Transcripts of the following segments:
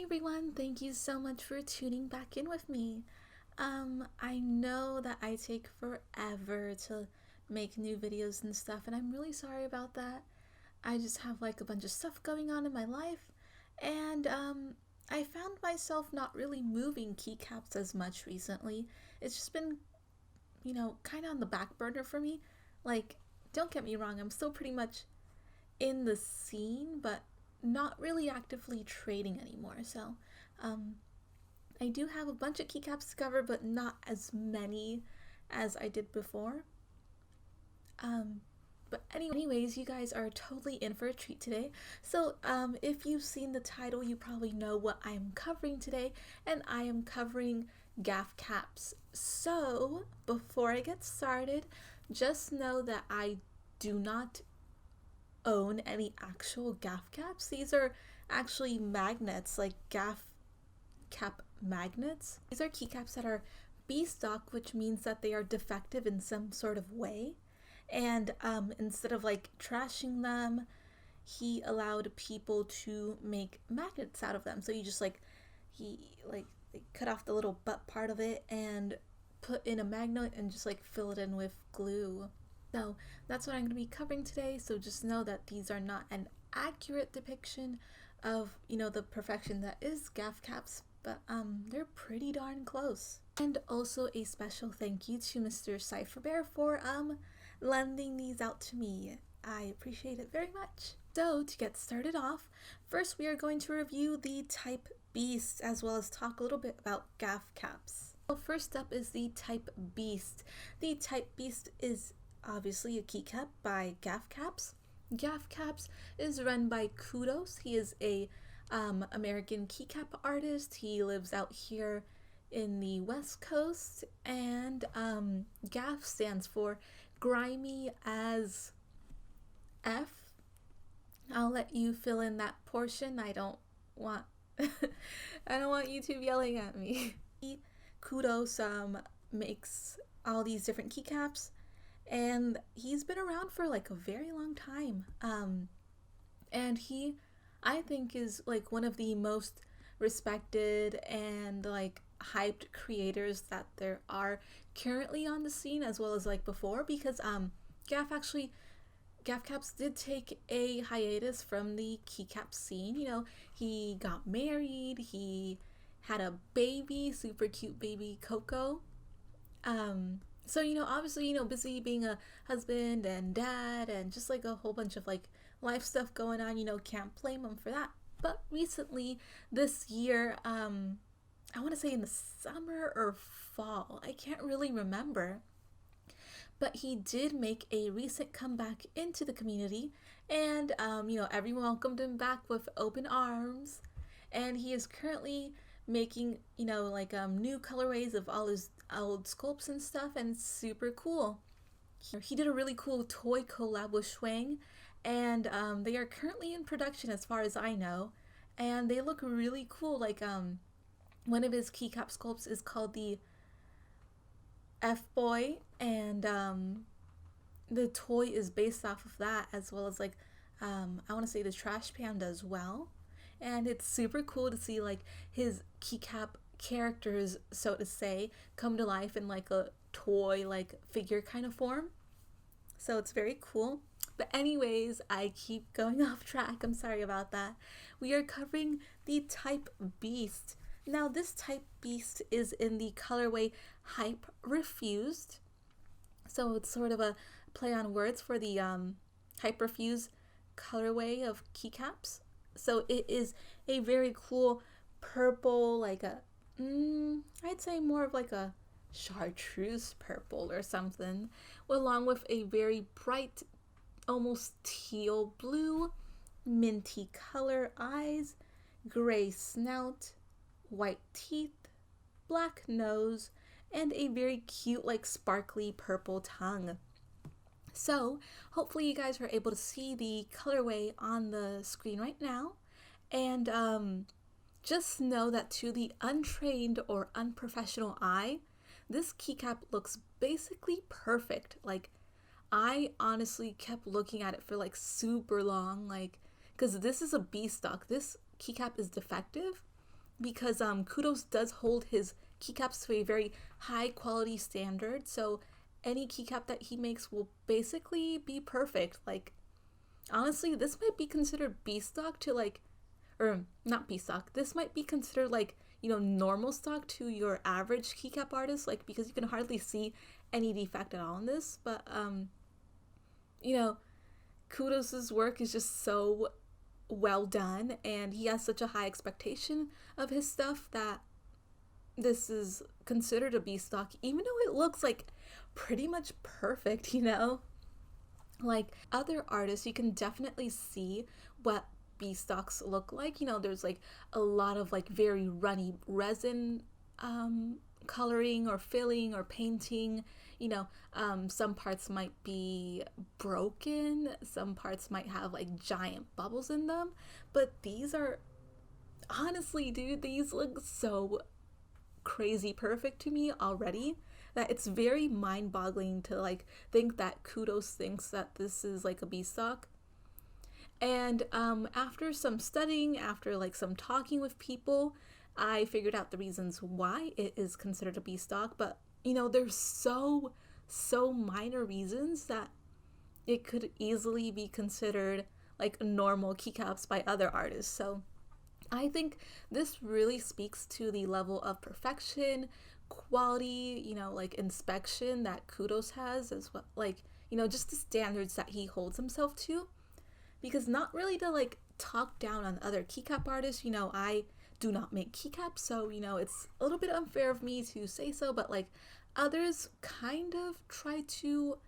everyone, thank you so much for tuning back in with me. I know that I take forever to make new videos and stuff, and I'm really sorry about that. I just have like a bunch of stuff going on in my life, and I found myself not really moving keycaps as much recently. It's just been, kind of on the back burner for me. Like, don't get me wrong, I'm still pretty much in the scene, but not really actively trading anymore. So I do have a bunch of keycaps to cover, but not as many as I did before. But anyways, you guys are totally in for a treat today. So if you've seen the title, you probably know what I'm covering today, and I am covering GAF caps. So before I get started, just know that I do not own any actual GAF caps. These are actually magnets, like GAF cap magnets. These are keycaps that are B stock, which means that they are defective in some sort of way. And instead of like trashing them, he allowed people to make magnets out of them. So you just they cut off the little butt part of it and put in a magnet and just like fill it in with glue. So that's what I'm going to be covering today. So just know that these are not an accurate depiction of, the perfection that is GAF caps, but they're pretty darn close. And also a special thank you to Mr. Cipher Bear for lending these out to me. I appreciate it very much. So to get started off, first we are going to review the Type Beast as well as talk a little bit about GAF caps. So first up is the Type Beast. The Type Beast is obviously a keycap by GAF caps. GAF caps is run by Kudos. He is a American keycap artist. He lives out here in the West Coast, and GAF stands for grimy as F. I'll let you fill in that portion. I don't want YouTube yelling at me. Kudos makes all these different keycaps, and he's been around for like a very long time. And he, I think, is like one of the most respected and like hyped creators that there are currently on the scene, as well as like before, because GAF caps did take a hiatus from the keycap scene. He got married, he had a baby, super cute baby Coco. So, obviously, busy being a husband and dad and just like a whole bunch of like life stuff going on, can't blame him for that. But recently, this year, I want to say in the summer or fall, I can't really remember, but he did make a recent comeback into the community, and, everyone welcomed him back with open arms, and he is currently making, new colorways of all his old sculpts and stuff, and it's super cool. He did a really cool toy collab with Schwang, and they are currently in production as far as I know, and they look really cool. Like one of his keycap sculpts is called the F-Boy, and the toy is based off of that, as well as like I want to say the Trash Panda as well. And it's super cool to see like his keycap characters, so to say, come to life in like a toy like figure kind of form. So it's very cool. But anyways, I keep going off track. I'm sorry about that. We are covering the Type Beast. Now this Type Beast is in the colorway Hype Refused. So it's sort of a play on words for the Hype Refused colorway of keycaps. So it is a very cool purple, like I'd say more of like a chartreuse purple or something, along with a very bright, almost teal blue, minty color eyes, gray snout, white teeth, black nose, and a very cute, like sparkly purple tongue. So hopefully you guys are able to see the colorway on the screen right now, and just know that to the untrained or unprofessional eye, this keycap looks basically perfect. Like, I honestly kept looking at it for like super long, like, because this is a B stock. This keycap is defective, because Kudos does hold his keycaps to a very high quality standard. So any keycap that he makes will basically be perfect. Like, honestly, this might be considered B stock to like, or not B stock. This might be considered like, normal stock to your average keycap artist, like, because you can hardly see any defect at all in this. But Kudos's work is just so well done, and he has such a high expectation of his stuff that this is considered a B stock, even though it looks like pretty much perfect. Like other artists, you can definitely see what B stocks look like. There's like a lot of like very runny resin coloring or filling or painting. Some parts might be broken, some parts might have like giant bubbles in them, but these are, honestly, dude, these look so crazy perfect to me already that it's very mind-boggling to like think that Kudos thinks that this is like a B stock. And after some studying, after like some talking with people, I figured out the reasons why it is considered a B stock. But there's so minor reasons that it could easily be considered like normal keycaps by other artists. So I think this really speaks to the level of perfection, quality, like inspection that Kudos has as well. Like, just the standards that he holds himself to. Because not really to like talk down on other keycap artists, I do not make keycaps, so it's a little bit unfair of me to say so, but like others kind of try to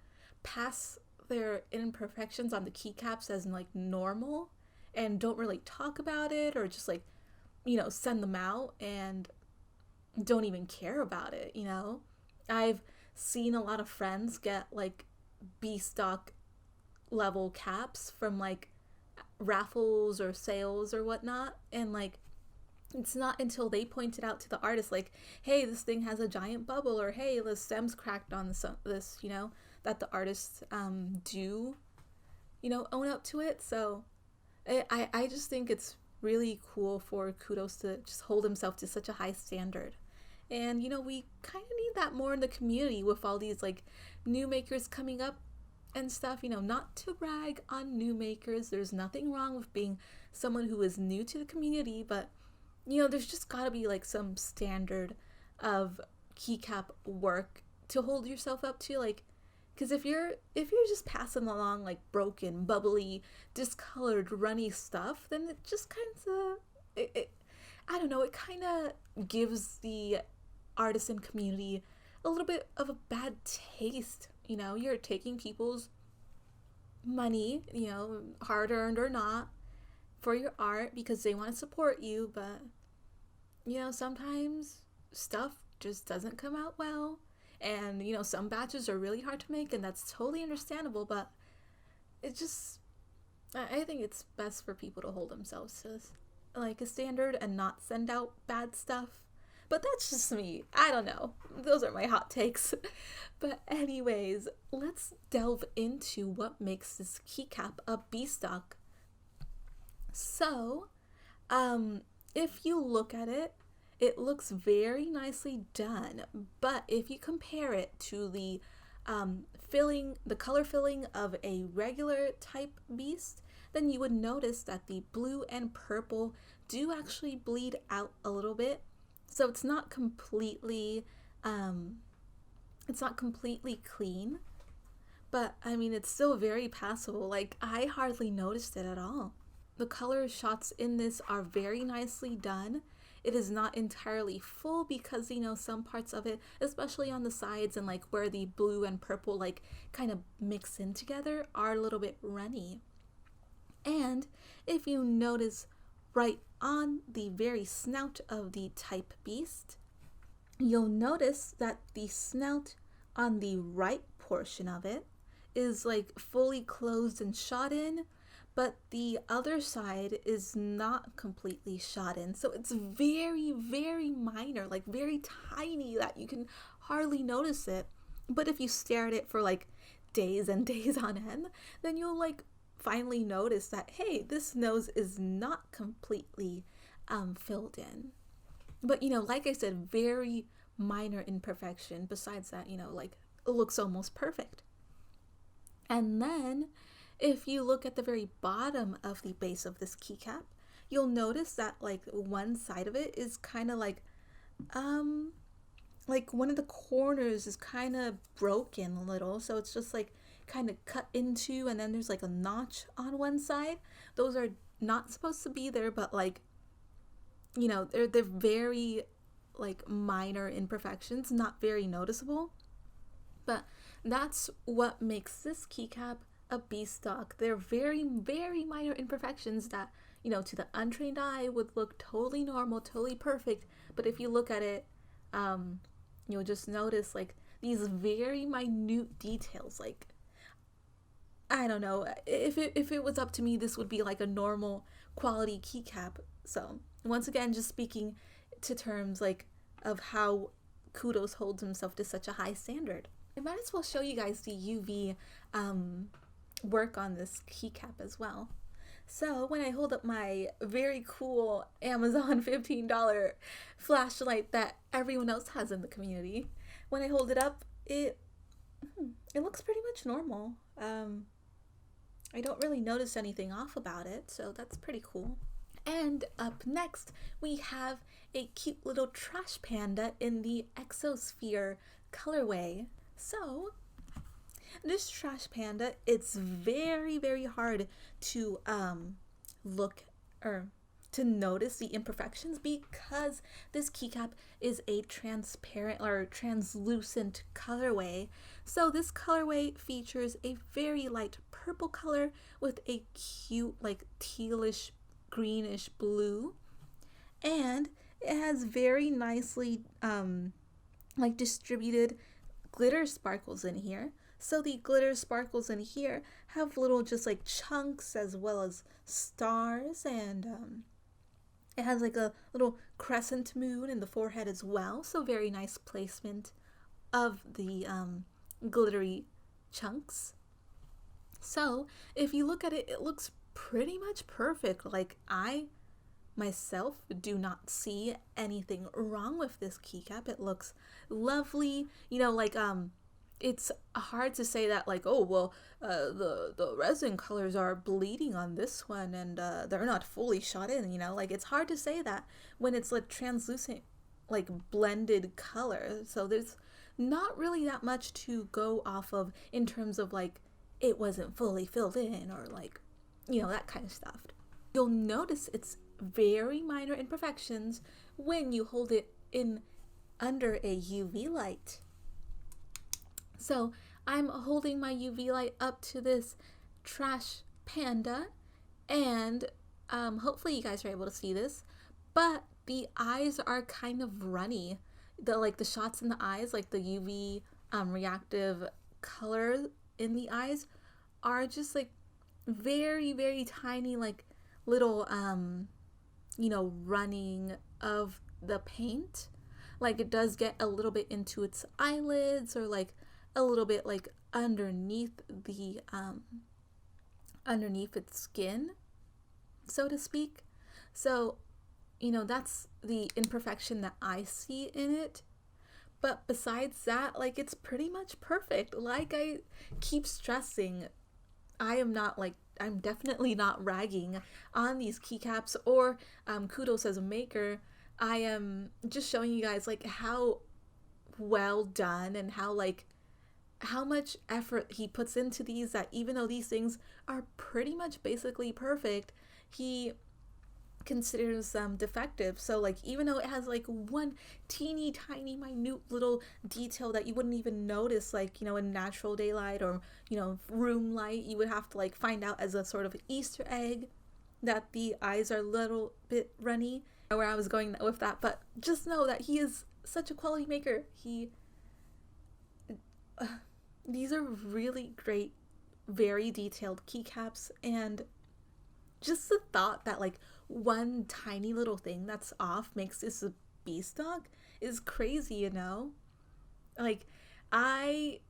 pass their imperfections on the keycaps as like normal and don't really talk about it, or just like send them out and don't even care about it. I've seen a lot of friends get like B stock level caps from like raffles or sales or whatnot, and like it's not until they point it out to the artist, like, hey, this thing has a giant bubble, or hey, the stem's cracked on this, that the artists do own up to it. So I just think it's really cool for Kudos to just hold himself to such a high standard. And we kind of need that more in the community with all these like new makers coming up and stuff. Not to brag on new makers, there's nothing wrong with being someone who is new to the community, but there's just gotta be like some standard of keycap work to hold yourself up to, like, because if you're just passing along like broken, bubbly, discolored, runny stuff, then it just kind of I don't know, it kind of gives the artisan community a little bit of a bad taste. You're taking people's money, hard earned or not, for your art because they want to support you, but sometimes stuff just doesn't come out well, and some batches are really hard to make, and that's totally understandable, but it just, I think it's best for people to hold themselves to like a standard and not send out bad stuff. But that's just me. I don't know. Those are my hot takes. But anyways, let's delve into what makes this keycap a B stock. So, if you look at it, it looks very nicely done. But if you compare it to the color filling of a regular type beast, then you would notice that the blue and purple do actually bleed out a little bit. So it's not completely clean, but I mean, it's still very passable. Like, I hardly noticed it at all. The color shots in this are very nicely done. It is not entirely full because, some parts of it, especially on the sides and like where the blue and purple like kind of mix in together, are a little bit runny. And if you notice right on the very snout of the type beast, you'll notice that the snout on the right portion of it is like fully closed and shot in, but the other side is not completely shot in. So it's very, very minor, like very tiny, that you can hardly notice it. But if you stare at it for like days and days on end, then you'll like finally notice that, hey, this nose is not completely filled in. But, like I said, very minor imperfection. Besides that, like it looks almost perfect. And then if you look at the very bottom of the base of this keycap, you'll notice that like one side of it is kind of like one of the corners is kind of broken a little. So it's just like kind of cut into, and then there's like a notch on one side. Those are not supposed to be there, but like, they're very like minor imperfections, not very noticeable. But that's what makes this keycap a beast-stock. They're very, very minor imperfections that, to the untrained eye would look totally normal, totally perfect. But if you look at it, you'll just notice like these very minute details. Like, I don't know, if it was up to me, this would be like a normal quality keycap. So once again, just speaking to terms like of how Kudos holds himself to such a high standard. I might as well show you guys the UV work on this keycap as well. So when I hold up my very cool Amazon $15 flashlight that everyone else has in the community, when I hold it up, it looks pretty much normal. I don't really notice anything off about it, so that's pretty cool. And up next, we have a cute little trash panda in the Exosphere colorway. So this trash panda, it's very, very hard to look or to notice the imperfections because this keycap is a transparent or translucent colorway. So this colorway features a very light purple color with a cute like tealish greenish blue, and it has very nicely like distributed glitter sparkles in here. So the glitter sparkles in here have little just like chunks as well as stars, and it has like a little crescent moon in the forehead as well. So very nice placement of the glittery chunks. So if you look at it, it looks pretty much perfect. Like, I myself do not see anything wrong with this keycap. It looks lovely. Like it's hard to say that like, oh well, the resin colors are bleeding on this one and they're not fully shot in. Like it's hard to say that when it's like translucent, like blended color. So there's not really that much to go off of in terms of like it wasn't fully filled in or like, that kind of stuff. You'll notice it's very minor imperfections when you hold it in under a UV light. So I'm holding my UV light up to this trash panda, and hopefully you guys are able to see this, but the eyes are kind of runny. The shots in the eyes, like the UV reactive color in the eyes are just like very, very tiny, like little running of the paint. Like it does get a little bit into its eyelids or like a little bit like underneath the underneath its skin, so to speak. So that's the imperfection that I see in it. But besides that, like it's pretty much perfect. Like I keep stressing, I'm definitely not ragging on these keycaps or Kudos as a maker. I am just showing you guys like how well done and how much effort he puts into these, that even though these things are pretty much basically perfect, he considers them defective. So like even though it has like one teeny tiny minute little detail that you wouldn't even notice, like in natural daylight or room light, you would have to like find out as a sort of Easter egg that the eyes are a little bit runny, where I was going with that. But just know that he is such a quality maker. These are really great, very detailed keycaps, and just the thought that like one tiny little thing that's off makes this a beast-stock is crazy. Like I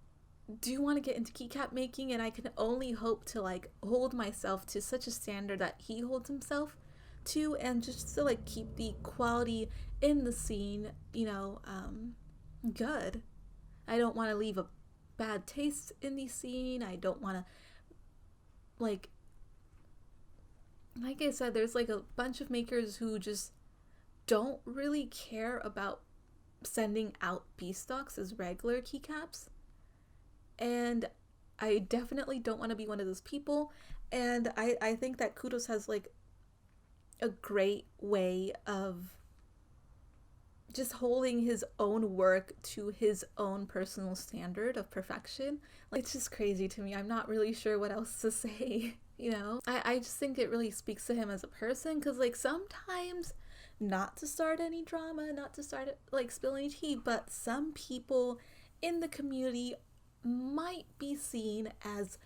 do want to get into keycap making, and I can only hope to like hold myself to such a standard that he holds himself, too, and just to like keep the quality in the scene, good. I don't want to leave a bad taste in the scene. I don't want to like I said, there's like a bunch of makers who just don't really care about sending out B stocks as regular keycaps. And I definitely don't want to be one of those people. And I think that Kudos has like a great way of just holding his own work to his own personal standard of perfection. Like, it's just crazy to me. I'm not really sure what else to say, I just think it really speaks to him as a person, because like sometimes, not to start any drama, not to start like spill any tea, but some people in the community might be seen as,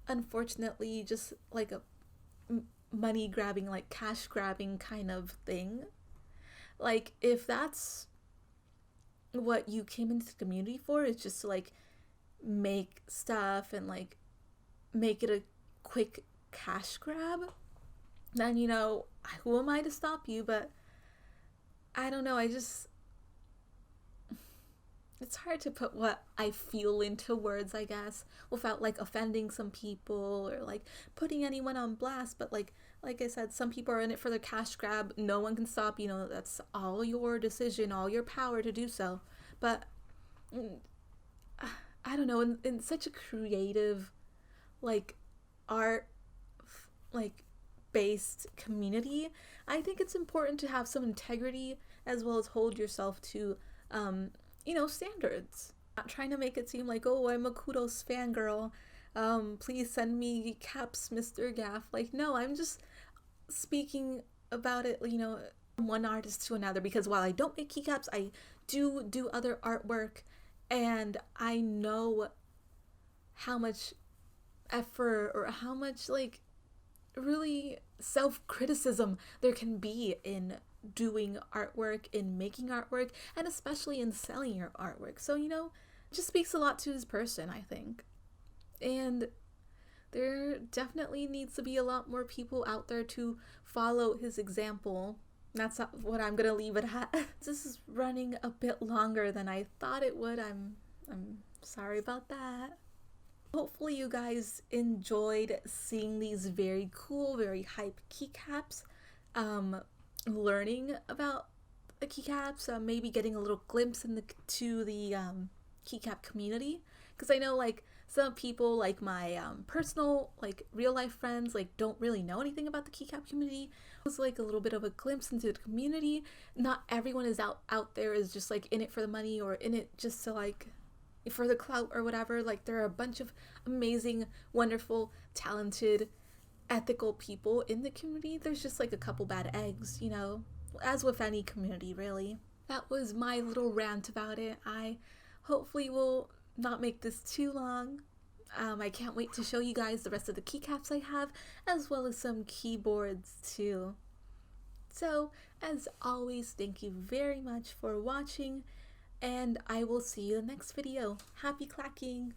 unfortunately, just like a money grabbing, like cash grabbing kind of thing. Like, if that's what you came into the community for, is just to like make stuff and like make it a quick cash grab, then who am I to stop you? But I don't know, it's hard to put what I feel into words, I guess, without like offending some people or like putting anyone on blast. But like I said, some people are in it for the cash grab. No one can stop you. That's all your decision, all your power to do so. But I don't know, in such a creative, like art, like based community, I think it's important to have some integrity as well as hold yourself to standards. Not trying to make it seem like, oh, I'm a Kudos fangirl, please send me caps, Mr. GAF. Like, no, I'm just speaking about it, from one artist to another, because while I don't make keycaps, I do other artwork, and I know how much effort or how much like really self-criticism there can be in doing artwork, in making artwork, and especially in selling your artwork. So it just speaks a lot to his person, I think. And there definitely needs to be a lot more people out there to follow his example. That's what I'm gonna leave it at. This is running a bit longer than I thought it would. I'm sorry about that. Hopefully you guys enjoyed seeing these very cool, very hype keycaps, learning about the keycaps, maybe getting a little glimpse into the keycap community, because I know like some people, like my personal, like real life friends, like don't really know anything about the keycap community. It was like a little bit of a glimpse into the community. Not everyone is out there is just like in it for the money or in it just to like for the clout or whatever. Like, there are a bunch of amazing, wonderful, talented, ethical people in the community. There's just like a couple bad eggs, as with any community, really. That was my little rant about it. I hopefully will not make this too long. I can't wait to show you guys the rest of the keycaps I have, as well as some keyboards too. So, as always, thank you very much for watching, and I will see you in the next video. Happy clacking!